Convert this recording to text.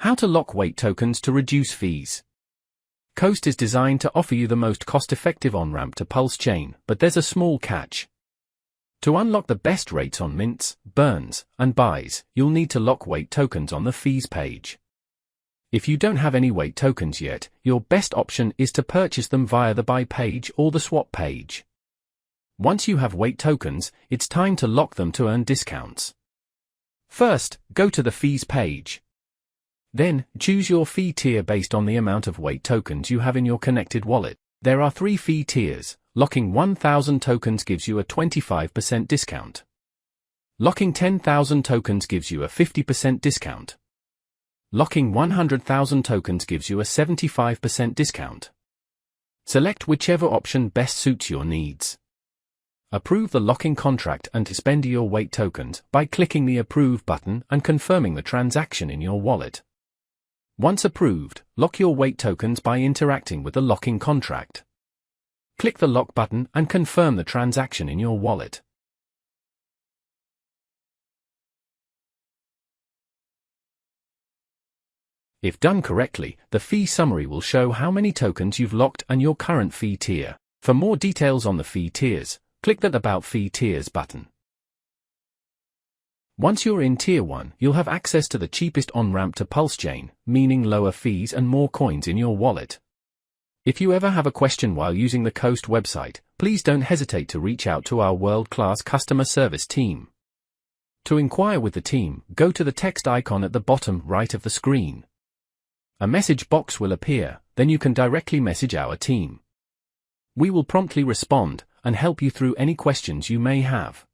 How to lock wait tokens to reduce fees. Coast is designed to offer you the most cost-effective on-ramp to PulseChain, but there's a small catch. To unlock the best rates on mints, burns, and buys, you'll need to lock wait tokens on the fees page. If you don't have any wait tokens yet, your best option is to purchase them via the buy page or the swap page. Once you have wait tokens, it's time to lock them to earn discounts. First, go to the fees page. Then, choose your fee tier based on the amount of wait tokens you have in your connected wallet. There are 3 fee tiers. Locking 1,000 tokens gives you a 25% discount. Locking 10,000 tokens gives you a 50% discount. Locking 100,000 tokens gives you a 75% discount. Select whichever option best suits your needs. Approve the locking contract and spend your wait tokens by clicking the Approve button and confirming the transaction in your wallet. Once approved, lock your wait tokens by interacting with the locking contract. Click the lock button and confirm the transaction in your wallet. If done correctly, the fee summary will show how many tokens you've locked and your current fee tier. For more details on the fee tiers, click that About Fee Tiers button. Once you're in Tier 1, you'll have access to the cheapest on-ramp to PulseChain, meaning lower fees and more coins in your wallet. If you ever have a question while using the Coast website, please don't hesitate to reach out to our world-class customer service team. To inquire with the team, go to the text icon at the bottom right of the screen. A message box will appear, then you can directly message our team. We will promptly respond and help you through any questions you may have.